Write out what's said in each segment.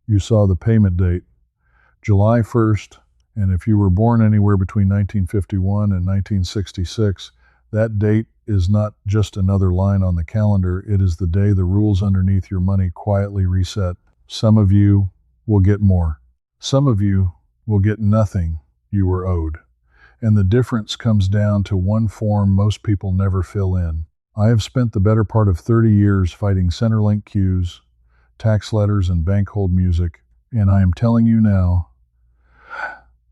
You saw the payment date, July 1st, and if you were born anywhere between 1951 and 1966, that date is not just another line on the calendar, it is the day the rules underneath your money quietly reset. Some of you will get more. Some of you will get nothing you were owed. And the difference comes down to one form most people never fill in. I have spent the better part of 30 years fighting Centrelink queues, tax letters, and bank hold music, and I am telling you now,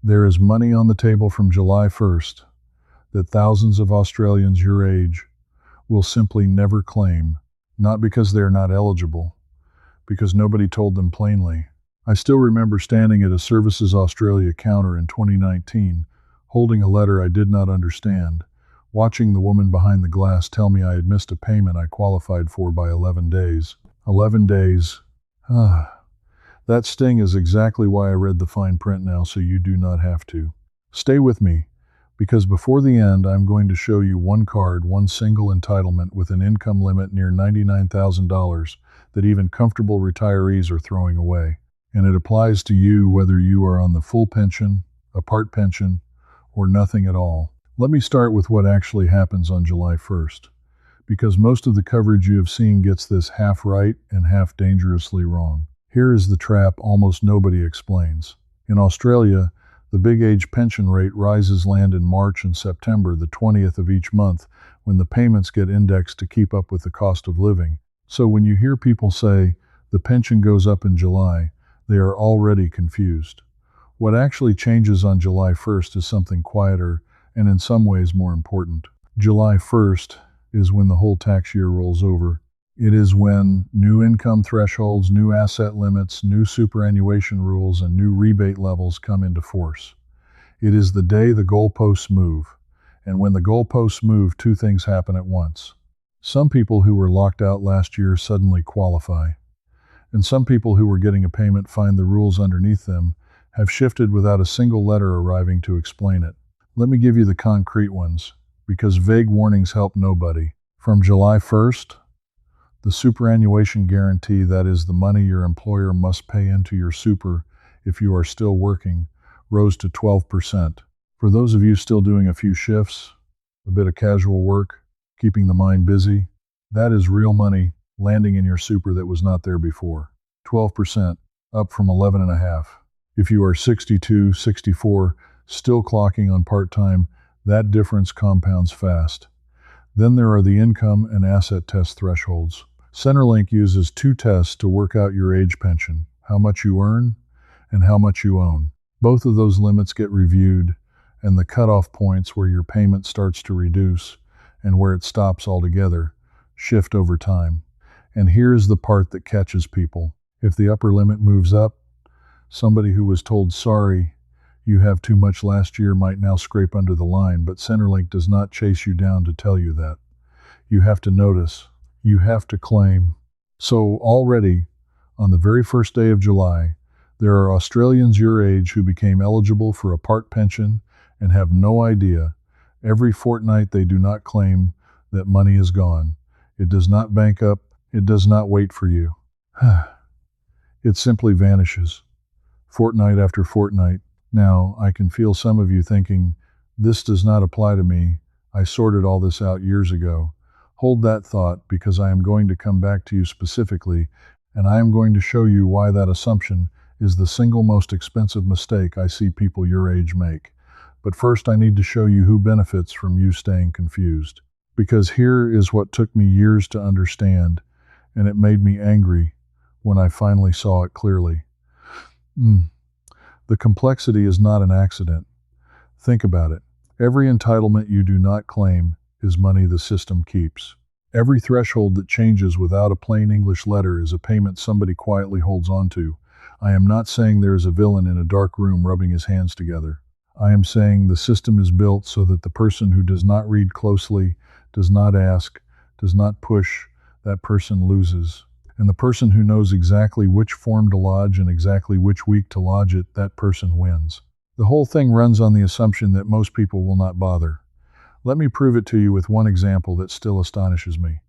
there is money on the table from July 1st that thousands of Australians your age will simply never claim, not because they are not eligible, because nobody told them plainly. I still remember standing at a Services Australia counter in 2019, holding a letter I did not understand, watching the woman behind the glass tell me I had missed a payment I qualified for by 11 days. 11 days. That sting is exactly why I read the fine print now, so you do not have to. Stay with me, because before the end I'm going to show you one card, one single entitlement with an income limit near $99,000 that even comfortable retirees are throwing away. And it applies to you whether you are on the full pension, a part pension, or nothing at all. Let me start with what actually happens on July 1st, because most of the coverage you have seen gets this half right and half dangerously wrong. Here is the trap almost nobody explains. In Australia, the big age pension rate rises land in March and September, the 20th of each month, when the payments get indexed to keep up with the cost of living. So when you hear people say the pension goes up in July, they are already confused. What actually changes on July 1st is something quieter and in some ways more important. July 1st is when the whole tax year rolls over. It is when new income thresholds, new asset limits, new superannuation rules, and new rebate levels come into force. It is the day the goalposts move. And when the goalposts move, two things happen at once. Some people who were locked out last year suddenly qualify. And some people who were getting a payment find the rules underneath them have shifted without a single letter arriving to explain it. Let me give you the concrete ones, because vague warnings help nobody. From July 1st, the superannuation guarantee, that is the money your employer must pay into your super if you are still working, rose to 12%. For those of you still doing a few shifts, a bit of casual work, keeping the mind busy, that is real money landing in your super that was not there before. 12%, up from 11.5%. If you are 62, 64, still clocking on part-time, that difference compounds fast. Then there are the income and asset test thresholds. Centrelink uses two tests to work out your age pension, how much you earn and how much you own. Both of those limits get reviewed, and the cutoff points where your payment starts to reduce and where it stops altogether shift over time. And here's the part that catches people. If the upper limit moves up, somebody who was told, sorry, you have too much last year, might now scrape under the line, but Centrelink does not chase you down to tell you that. You have to notice. You have to claim. So already, on the very first day of July, there are Australians your age who became eligible for a part pension and have no idea. Every fortnight they do not claim that money is gone. It does not bank up. It does not wait for you. It simply vanishes, fortnight after fortnight. Now, I can feel some of you thinking, this does not apply to me. I sorted all this out years ago. Hold that thought, because I am going to come back to you specifically, and I am going to show you why that assumption is the single most expensive mistake I see people your age make. But first, I need to show you who benefits from you staying confused. Because here is what took me years to understand, and it made me angry when I finally saw it clearly. The complexity is not an accident. Think about it. Every entitlement you do not claim is money the system keeps. Every threshold that changes without a plain English letter is a payment somebody quietly holds on to. I am not saying there is a villain in a dark room rubbing his hands together. I am saying the system is built so that the person who does not read closely, does not ask, does not push, that person loses. And the person who knows exactly which form to lodge and exactly which week to lodge it, that person wins. The whole thing runs on the assumption that most people will not bother. Let me prove it to you with one example that still astonishes me.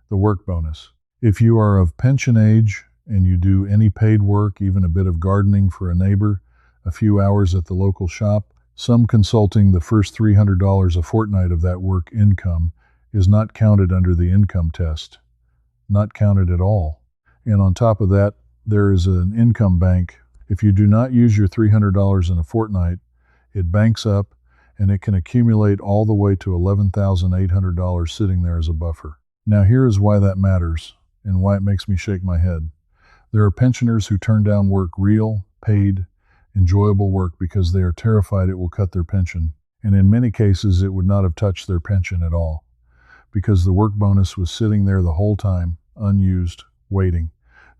The work bonus. If you are of pension age and you do any paid work, even a bit of gardening for a neighbor, a few hours at the local shop, some consulting, the first $300 a fortnight of that work income is not counted under the income test. Not counted at all. And on top of that, there is an income bank. If you do not use your $300 in a fortnight, it banks up and it can accumulate all the way to $11,800 sitting there as a buffer. Now here is why that matters and why it makes me shake my head. There are pensioners who turn down work, real, paid, enjoyable work, because they are terrified it will cut their pension. And in many cases, it would not have touched their pension at all, because the work bonus was sitting there the whole time, unused, waiting.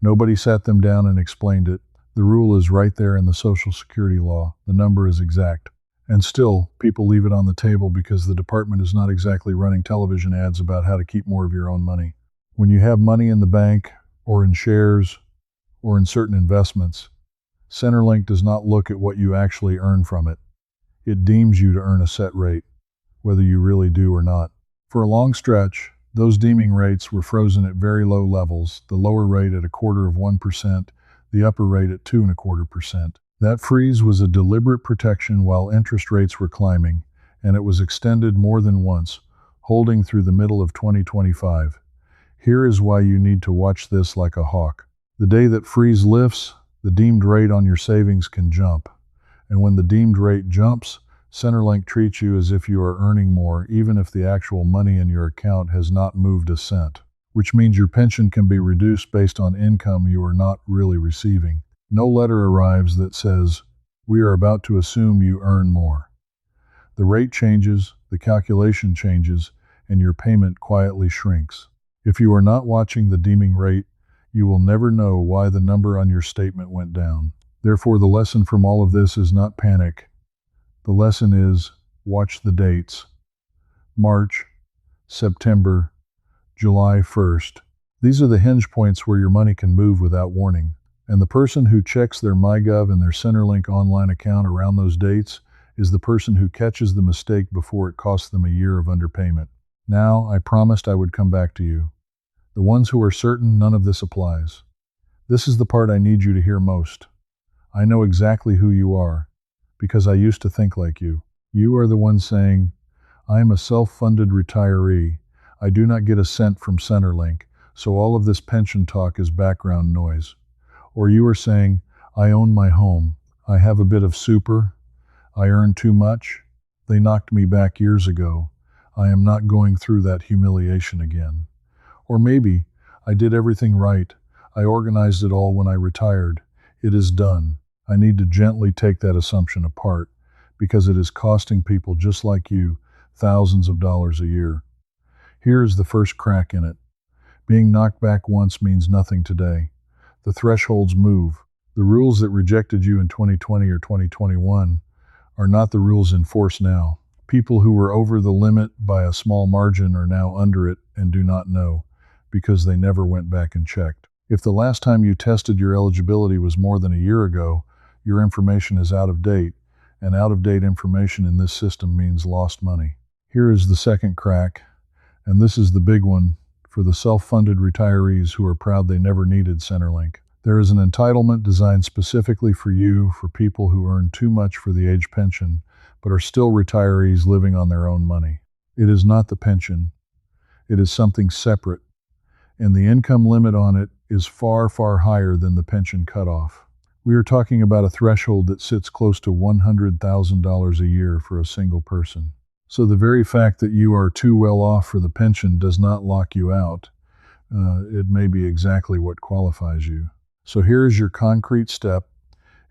Nobody sat them down and explained it. The rule is right there in the Social Security law. The number is exact. And still, people leave it on the table because the department is not exactly running television ads about how to keep more of your own money. When you have money in the bank, or in shares, or in certain investments, Centerlink does not look at what you actually earn from it. It deems you to earn a set rate, whether you really do or not. For a long stretch, those deeming rates were frozen at very low levels, the lower rate at 0.25%, the upper rate at 2.25%. That freeze was a deliberate protection while interest rates were climbing, and it was extended more than once, holding through the middle of 2025. Here is why you need to watch this like a hawk. The day that freeze lifts, the deemed rate on your savings can jump. And when the deemed rate jumps, Centerlink treats you as if you are earning more, even if the actual money in your account has not moved a cent, which means your pension can be reduced based on income you are not really receiving. No letter arrives that says, "We are about to assume you earn more." The rate changes, the calculation changes, and your payment quietly shrinks. If you are not watching the deeming rate, you will never know why the number on your statement went down. Therefore, the lesson from all of this is not panic. The lesson is watch the dates. March, September, July 1st. These are the hinge points where your money can move without warning. And the person who checks their MyGov and their Centerlink online account around those dates is the person who catches the mistake before it costs them a year of underpayment. Now, I promised I would come back to you. The ones who are certain none of this applies. This is the part I need you to hear most. I know exactly who you are, because I used to think like you. You are the one saying, "I am a self-funded retiree. I do not get a cent from Centerlink, so all of this pension talk is background noise." Or you are saying, "I own my home. I have a bit of super. I earn too much. They knocked me back years ago. I am not going through that humiliation again." Or maybe, "I did everything right. I organized it all when I retired. It is done." I need to gently take that assumption apart, because it is costing people just like you thousands of dollars a year. Here is the first crack in it. Being knocked back once means nothing today. The thresholds move. The rules that rejected you in 2020 or 2021 are not the rules in force now. People who were over the limit by a small margin are now under it and do not know, because they never went back and checked. If the last time you tested your eligibility was more than a year ago, your information is out of date, and out-of-date information in this system means lost money. Here is the second crack, and this is the big one for the self-funded retirees who are proud they never needed Centerlink. There is an entitlement designed specifically for you, for people who earn too much for the age pension, but are still retirees living on their own money. It is not the pension. It is something separate, and the income limit on it is far, far higher than the pension cutoff. We are talking about a threshold that sits close to $100,000 a year for a single person. So the very fact that you are too well off for the pension does not lock you out. It may be exactly what qualifies you. So here is your concrete step,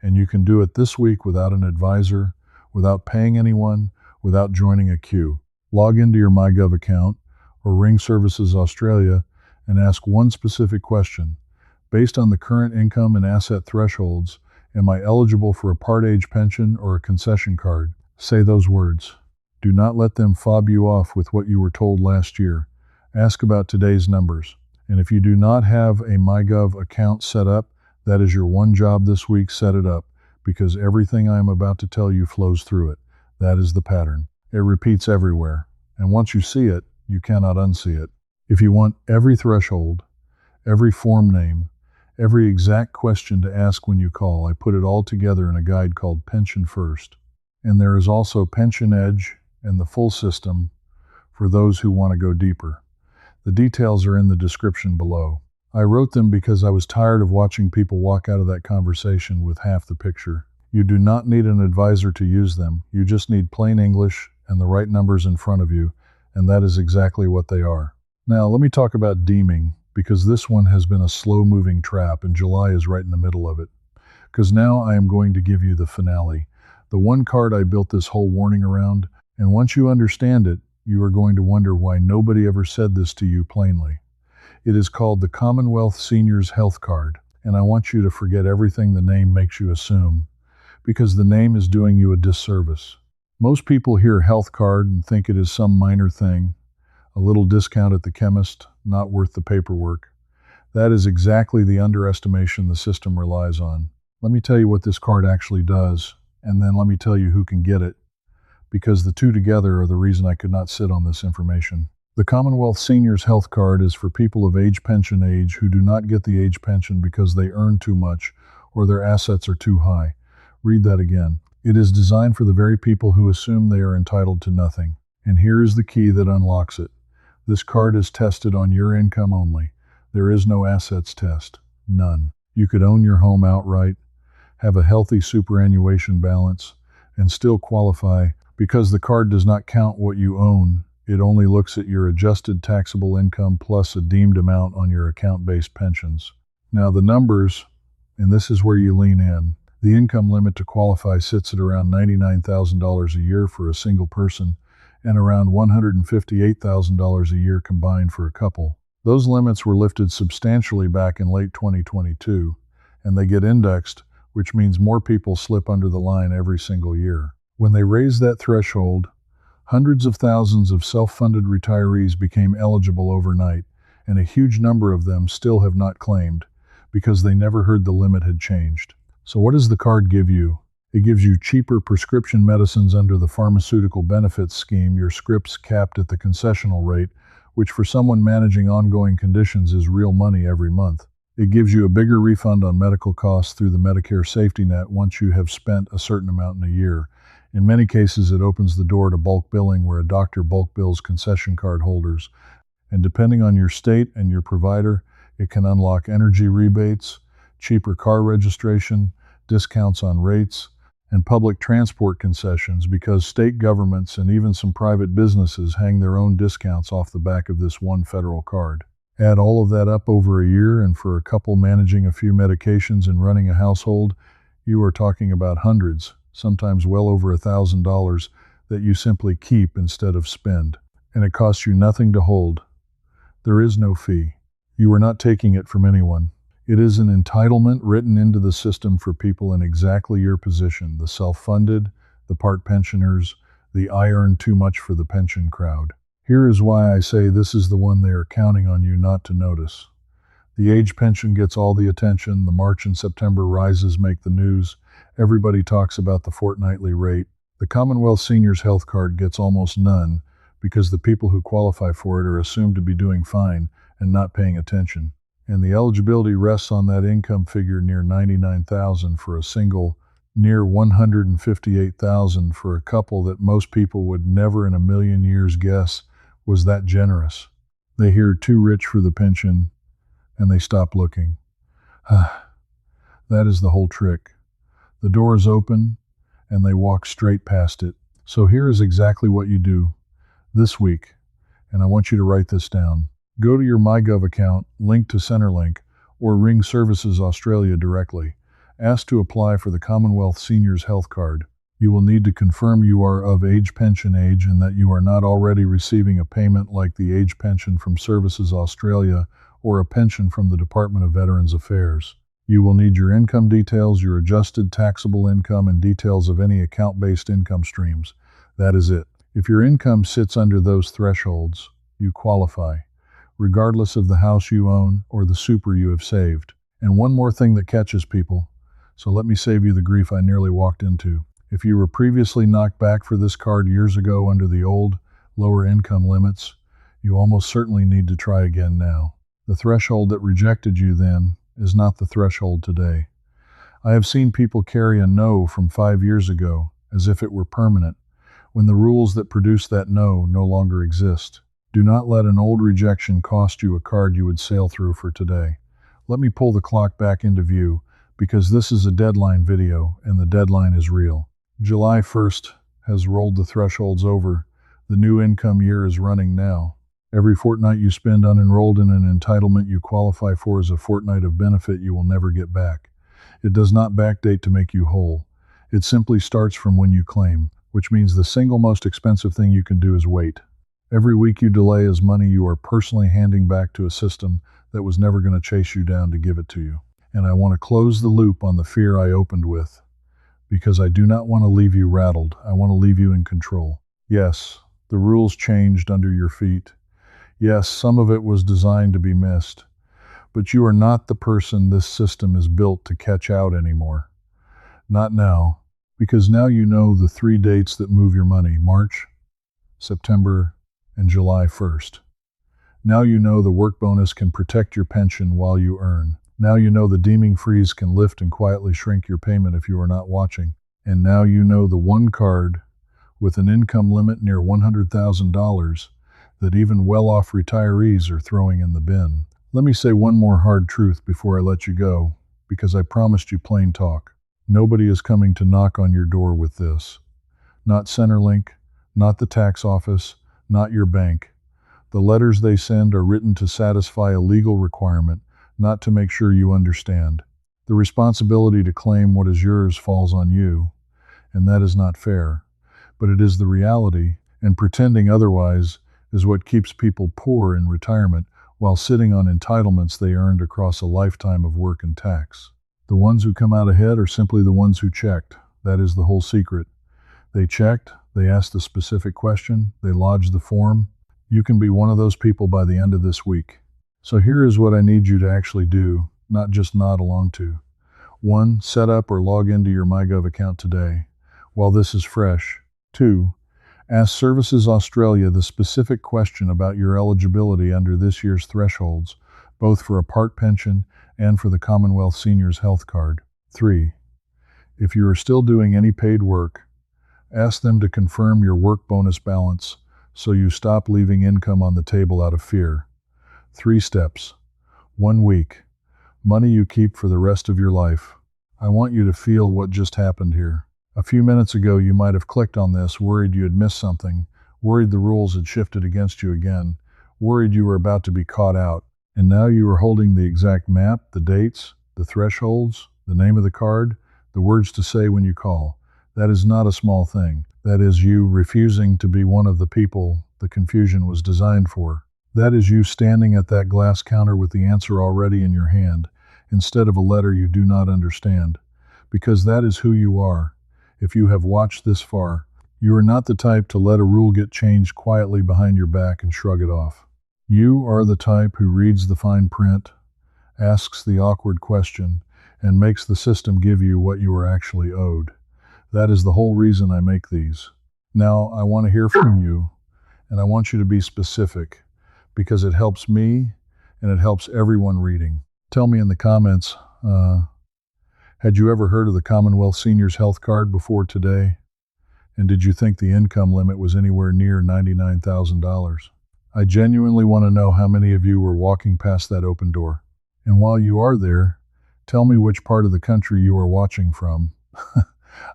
and you can do it this week without an advisor, without paying anyone, without joining a queue. Log into your MyGov account or ring Services Australia and ask one specific question. Based on the current income and asset thresholds, am I eligible for a part-age pension or a concession card? Say those words. Do not let them fob you off with what you were told last year. Ask about today's numbers. And if you do not have a MyGov account set up, that is your one job this week. Set it up, because everything I am about to tell you flows through it. That is the pattern. It repeats everywhere. And once you see it, you cannot unsee it. If you want every threshold, every form name, Every exact question to ask when you call. I put it all together in a guide called Pension First. And there is also Pension Edge and the full system for those who want to go deeper. The details are in the description below. I wrote them because I was tired of watching people walk out of that conversation with half the picture. You do not need an advisor to use them. You just need plain English and the right numbers in front of you, and that is exactly what they are. Now, let me talk about deeming, because this one has been a slow-moving trap, and July is right in the middle of it. Because now I am going to give you the finale, the one card I built this whole warning around, and once you understand it, you are going to wonder why nobody ever said this to you plainly. It is called the Commonwealth Seniors Health Card, and I want you to forget everything the name makes you assume, because the name is doing you a disservice. Most people hear health card and think it is some minor thing, a little discount at the chemist, not worth the paperwork. That is exactly the underestimation the system relies on. Let me tell you what this card actually does, and then let me tell you who can get it, because the two together are the reason I could not sit on this information. The Commonwealth Seniors Health Card is for people of age pension age who do not get the age pension because they earn too much or their assets are too high. Read that again. It is designed for the very people who assume they are entitled to nothing. And here is the key that unlocks it. This card is tested on your income only. There is no assets test. None. You could own your home outright, have a healthy superannuation balance, and still qualify because the card does not count what you own. It only looks at your adjusted taxable income plus a deemed amount on your account-based pensions. Now the numbers, and this is where you lean in. The income limit to qualify sits at around $99,000 a year for a single person and around $158,000 a year combined for a couple. Those limits were lifted substantially back in late 2022, and they get indexed, which means more people slip under the line every single year. When they raised that threshold, hundreds of thousands of self-funded retirees became eligible overnight, and a huge number of them still have not claimed because they never heard the limit had changed. So what does the card give you? It gives you cheaper prescription medicines under the pharmaceutical benefits scheme, your scripts capped at the concessional rate, which for someone managing ongoing conditions is real money every month. It gives you a bigger refund on medical costs through the Medicare safety net once you have spent a certain amount in a year. In many cases, it opens the door to bulk billing where a doctor bulk bills concession card holders. And depending on your state and your provider, it can unlock energy rebates, cheaper car registration, discounts on rates, and public transport concessions because state governments and even some private businesses hang their own discounts off the back of this one federal card. Add all of that up over a year, and for a couple managing a few medications and running a household, you are talking about hundreds, sometimes well over $1,000 that you simply keep instead of spend. And it costs you nothing to hold. There is no fee. You are not taking it from anyone. It is an entitlement written into the system for people in exactly your position, the self-funded, the part pensioners, the I earn too much for the pension crowd. Here is why I say this is the one they are counting on you not to notice. The age pension gets all the attention, the March and September rises make the news, everybody talks about the fortnightly rate. The Commonwealth Seniors Health Card gets almost none because the people who qualify for it are assumed to be doing fine and not paying attention. And the eligibility rests on that income figure near $99,000 for a single, near $158,000 for a couple that most people would never in a million years guess was that generous. They hear too rich for the pension, and they stop looking. That is the whole trick. The door is open, and they walk straight past it. So here is exactly what you do this week, and I want you to write this down. Go to your MyGov account, link to Centrelink, or ring Services Australia directly. Ask to apply for the Commonwealth Seniors Health Card. You will need to confirm you are of age pension age and that you are not already receiving a payment like the age pension from Services Australia or a pension from the Department of Veterans Affairs. You will need your income details, your adjusted taxable income, and details of any account-based income streams. That is it. If your income sits under those thresholds, you qualify, regardless of the house you own or the super you have saved. And one more thing that catches people, so let me save you the grief I nearly walked into. If you were previously knocked back for this card years ago under the old, lower income limits, you almost certainly need to try again now. The threshold that rejected you then is not the threshold today. I have seen people carry a no from 5 years ago as if it were permanent, when the rules that produce that no longer exist. Do not let an old rejection cost you a card you would sail through for today. Let me pull the clock back into view, because this is a deadline video, and the deadline is real. July 1st has rolled the thresholds over. The new income year is running now. Every fortnight you spend unenrolled in an entitlement you qualify for is a fortnight of benefit you will never get back. It does not backdate to make you whole. It simply starts from when you claim, which means the single most expensive thing you can do is wait. Every week you delay is money you are personally handing back to a system that was never going to chase you down to give it to you. And I want to close the loop on the fear I opened with, because I do not want to leave you rattled. I want to leave you in control. Yes, the rules changed under your feet. Yes, some of it was designed to be missed. But you are not the person this system is built to catch out anymore. Not now, because now you know the 3 dates that move your money: March, September, and July 1st. Now you know the work bonus can protect your pension while you earn. Now you know the deeming freeze can lift and quietly shrink your payment if you are not watching. And now you know the one card with an income limit near $100,000 that even well-off retirees are throwing in the bin. Let me say one more hard truth before I let you go, because I promised you plain talk. Nobody is coming to knock on your door with this. Not Centerlink, not the tax office, not your bank. The letters they send are written to satisfy a legal requirement, not to make sure you understand. The responsibility to claim what is yours falls on you, and that is not fair. But it is the reality, and pretending otherwise is what keeps people poor in retirement while sitting on entitlements they earned across a lifetime of work and tax. The ones who come out ahead are simply the ones who checked. That is the whole secret. They checked, they asked the specific question, they lodged the form. You can be one of those people by the end of this week. So here is what I need you to actually do, not just nod along to. 1. Set up or log into your MyGov account today, while this is fresh. 2. Ask Services Australia the specific question about your eligibility under this year's thresholds, both for a part pension and for the Commonwealth Seniors Health Card. 3. If you are still doing any paid work, ask them to confirm your work bonus balance so you stop leaving income on the table out of fear. 3 steps. 1 week. Money you keep for the rest of your life. I want you to feel what just happened here. A few minutes ago you might have clicked on this, worried you had missed something, worried the rules had shifted against you again, worried you were about to be caught out. And now you are holding the exact map, the dates, the thresholds, the name of the card, the words to say when you call. That is not a small thing. That is you refusing to be one of the people the confusion was designed for. That is you standing at that glass counter with the answer already in your hand, instead of a letter you do not understand. Because that is who you are. If you have watched this far, you are not the type to let a rule get changed quietly behind your back and shrug it off. You are the type who reads the fine print, asks the awkward question, and makes the system give you what you are actually owed. That is the whole reason I make these. Now, I want to hear from you, and I want you to be specific, because it helps me, and it helps everyone reading. Tell me in the comments, had you ever heard of the Commonwealth Seniors Health Card before today? And did you think the income limit was anywhere near $99,000? I genuinely want to know how many of you were walking past that open door. And while you are there, tell me which part of the country you are watching from.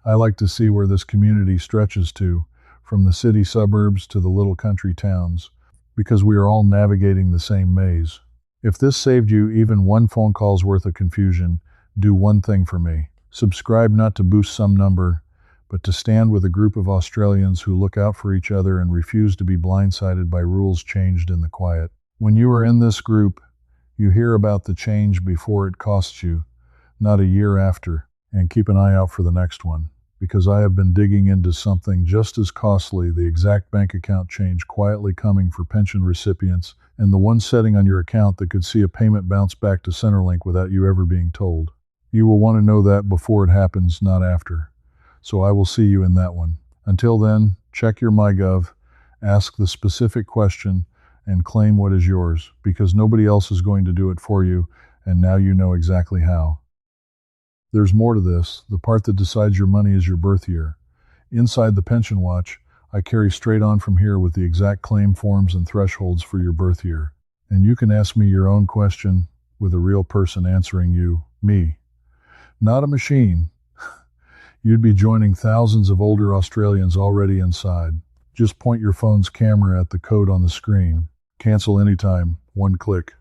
I like to see where this community stretches to, from the city suburbs to the little country towns, because we are all navigating the same maze. If this saved you even one phone call's worth of confusion, do one thing for me. Subscribe not to boost some number, but to stand with a group of Australians who look out for each other and refuse to be blindsided by rules changed in the quiet. When you are in this group, you hear about the change before it costs you, not a year after, and keep an eye out for the next one, because I have been digging into something just as costly, the exact bank account change quietly coming for pension recipients, and the one setting on your account that could see a payment bounce back to Centerlink without you ever being told. You will want to know that before it happens, not after. So I will see you in that one. Until then, check your MyGov, ask the specific question, and claim what is yours, because nobody else is going to do it for you, and now you know exactly how. There's more to this. The part that decides your money is your birth year. Inside the Pension Watch, I carry straight on from here with the exact claim forms and thresholds for your birth year. And you can ask me your own question with a real person answering you, me. Not a machine. You'd be joining thousands of older Australians already inside. Just point your phone's camera at the code on the screen. Cancel anytime, one click.